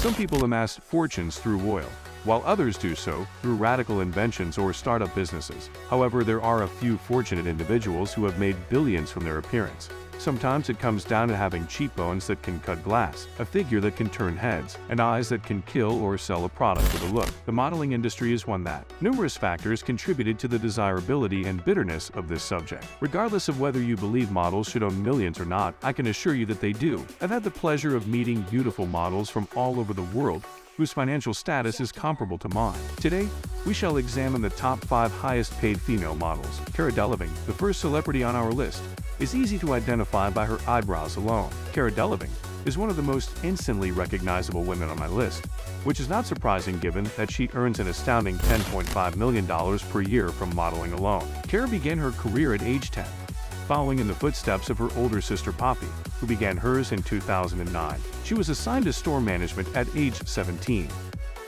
Some people amass fortunes through oil, while others do so through radical inventions or startup businesses. However, there are a few fortunate individuals who have made billions from their appearance. Sometimes it comes down to having cheekbones that can cut glass, a figure that can turn heads, and eyes that can kill or sell a product with a look. The modeling industry is one that. Numerous factors contributed to the desirability and bitterness of this subject. Regardless of whether you believe models should own millions or not, I can assure you that they do. I've had the pleasure of meeting beautiful models from all over the world whose financial status is comparable to mine. Today, we shall examine the top 5 highest-paid female models. Cara Delevingne, the first celebrity on our list, is easy to identify by her eyebrows alone. Cara Delevingne is one of the most instantly recognizable women on my list, which is not surprising given that she earns an astounding $10.5 million per year from modeling alone. Cara began her career at age 10, following in the footsteps of her older sister Poppy, who began hers in 2009. She was assigned to store management at age 17.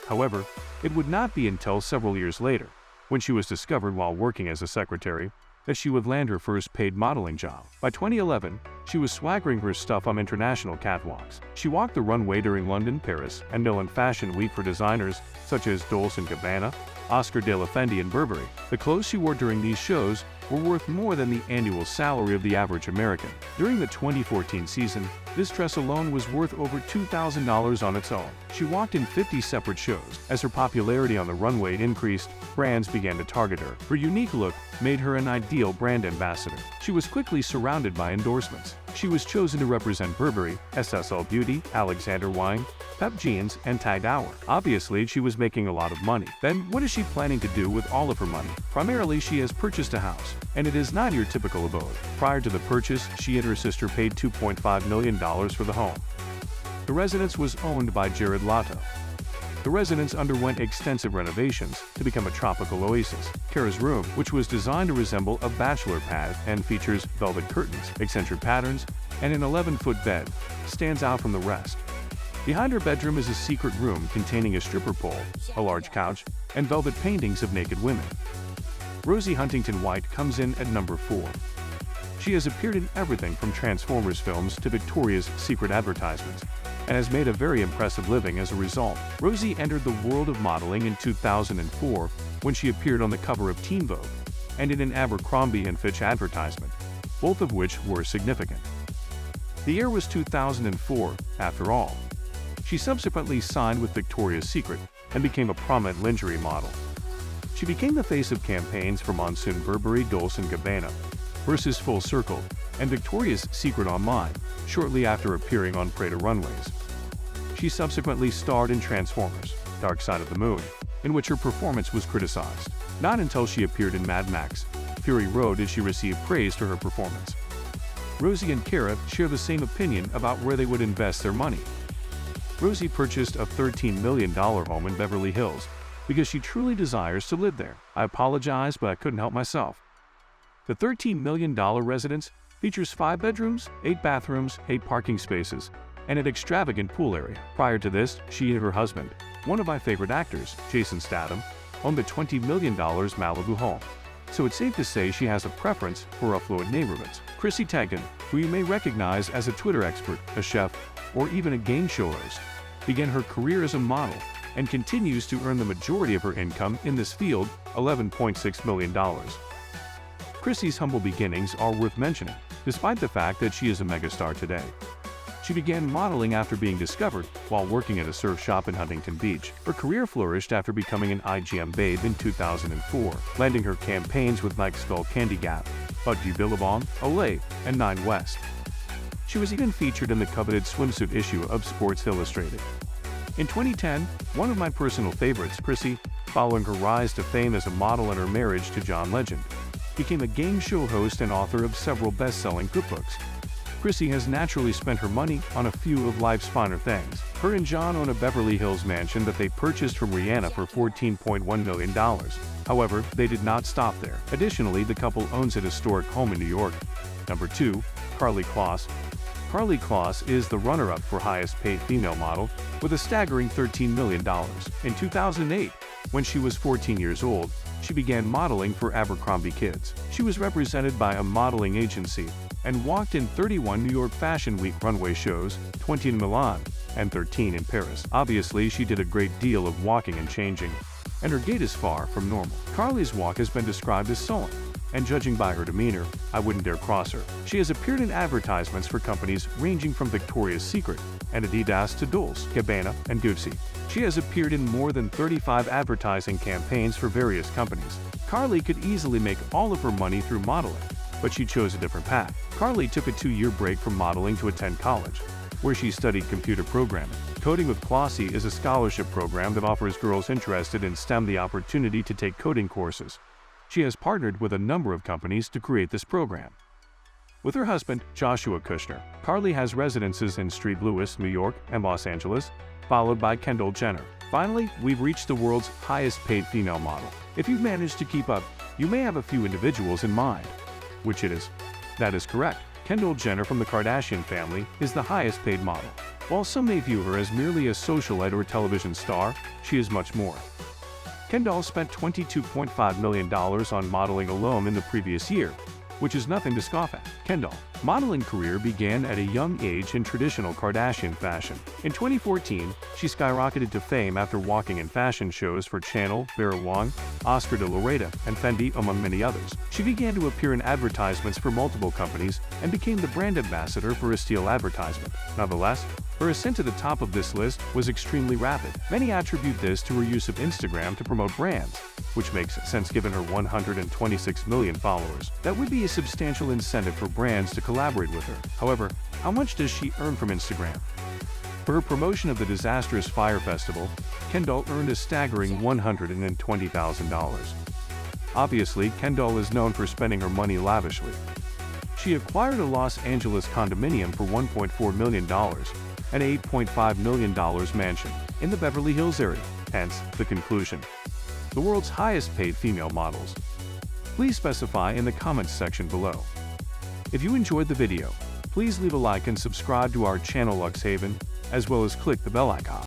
However, it would not be until several years later, when she was discovered while working as a secretary, that she would land her first paid modeling job. By 2011, she was swaggering her stuff on international catwalks. She walked the runway during London, Paris, and Milan Fashion Week for designers such as Dolce & Gabbana, Oscar de la Fendi, and Burberry. The clothes she wore during these shows were worth more than the annual salary of the average American. During the 2014 season, this dress alone was worth over $2,000 on its own. She walked in 50 separate shows. As her popularity on the runway increased, brands began to target her. Her unique look made her an ideal brand ambassador. She was quickly surrounded by endorsements. She was chosen to represent Burberry, SSL Beauty, Alexander Wang, Pep Jeans, and Tag Heuer. Obviously, she was making a lot of money. Then, what is she planning to do with all of her money? Primarily, she has purchased a house, and it is not your typical abode. Prior to the purchase, she and her sister paid $2.5 million for the home. The residence was owned by Jared Leto. The residence underwent extensive renovations to become a tropical oasis. Cara's room, which was designed to resemble a bachelor pad and features velvet curtains, eccentric patterns, and an 11-foot bed, stands out from the rest. Behind her bedroom is a secret room containing a stripper pole, a large couch, and velvet paintings of naked women. Rosie Huntington-White comes in at number 4. She has appeared in everything from Transformers films to Victoria's Secret advertisements, and has made a very impressive living as a result. Rosie entered the world of modeling in 2004 when she appeared on the cover of Teen Vogue and in an Abercrombie & Fitch advertisement, both of which were significant. The year was 2004, after all. She subsequently signed with Victoria's Secret and became a prominent lingerie model. She became the face of campaigns for Monsoon Burberry, Dolce & Gabbana, versus Full Circle, and Victoria's Secret Online, shortly after appearing on Prada runways. She subsequently starred in Transformers: Dark Side of the Moon, in which her performance was criticized. Not until she appeared in Mad Max: Fury Road did she receive praise for her performance. Rosie and Cara share the same opinion about where they would invest their money. Rosie purchased a $13 million home in Beverly Hills because she truly desires to live there. I apologize, but I couldn't help myself. The $13 million residence features 5 bedrooms, 8 bathrooms, 8 parking spaces, and an extravagant pool area. Prior to this, she and her husband, one of my favorite actors, Jason Statham, owned the $20 million Malibu home. So it's safe to say she has a preference for affluent neighborhoods. Chrissy Teigen, who you may recognize as a Twitter expert, a chef, or even a game show host, began her career as a model and continues to earn the majority of her income in this field, $11.6 million. Chrissy's humble beginnings are worth mentioning, despite the fact that she is a megastar today. She began modeling after being discovered while working at a surf shop in Huntington Beach. Her career flourished after becoming an IGM babe in 2004, landing her campaigns with Nike Skull Candy Gap, Budgie Billabong, Olay, and Nine West. She was even featured in the coveted swimsuit issue of Sports Illustrated. In 2010, one of my personal favorites, Chrissy, following her rise to fame as a model and her marriage to John Legend, became a game show host and author of several best-selling cookbooks. Chrissy has naturally spent her money on a few of life's finer things. Her and John own a Beverly Hills mansion that they purchased from Rihanna for $14.1 million. However, they did not stop there. Additionally, the couple owns a historic home in New York. Number 2, Karlie Kloss. Karlie Kloss is the runner-up for highest-paid female model with a staggering $13 million. In 2008, when she was 14 years old, she began modeling for Abercrombie Kids. She was represented by a modeling agency and walked in 31 New York Fashion Week runway shows, 20 in Milan, and 13 in Paris. Obviously, she did a great deal of walking and changing, and her gait is far from normal. Karlie's walk has been described as sullen, and judging by her demeanor, I wouldn't dare cross her. She has appeared in advertisements for companies ranging from Victoria's Secret and Adidas to Dolce & Gabbana and Gucci. She has appeared in more than 35 advertising campaigns for various companies. Karlie could easily make all of her money through modeling, but she chose a different path. Karlie took a 2-year break from modeling to attend college, where she studied computer programming. Coding with Klossy is a scholarship program that offers girls interested in STEM the opportunity to take coding courses. She has partnered with a number of companies to create this program. With her husband, Joshua Kushner, Karlie has residences in St. Louis, New York, and Los Angeles, followed by Kendall Jenner. Finally, we've reached the world's highest-paid female model. If you've managed to keep up, you may have a few individuals in mind. Which it is? That is correct. Kendall Jenner from the Kardashian family is the highest-paid model. While some may view her as merely a socialite or television star, she is much more. Kendall spent $22.5 million on modeling alone in the previous year, which is nothing to scoff at. Kendall's modeling career began at a young age in traditional Kardashian fashion. In 2014, she skyrocketed to fame after walking in fashion shows for Chanel, Vera Wang, Oscar de la Renta, and Fendi, among many others. She began to appear in advertisements for multiple companies and became the brand ambassador for a Steel advertisement. Nonetheless, her ascent to the top of this list was extremely rapid. Many attribute this to her use of Instagram to promote brands, which makes sense given her 126 million followers. That would be a substantial incentive for brands to collaborate with her. However, how much does she earn from Instagram? For her promotion of the disastrous Fire Festival, Kendall earned a staggering $120,000. Obviously, Kendall is known for spending her money lavishly. She acquired a Los Angeles condominium for $1.4 million, an $8.5 million mansion in the Beverly Hills area. Hence, the conclusion. The world's highest-paid female models. Please specify in the comments section below. If you enjoyed the video, please leave a like and subscribe to our channel Luxe Haven, as well as click the bell icon.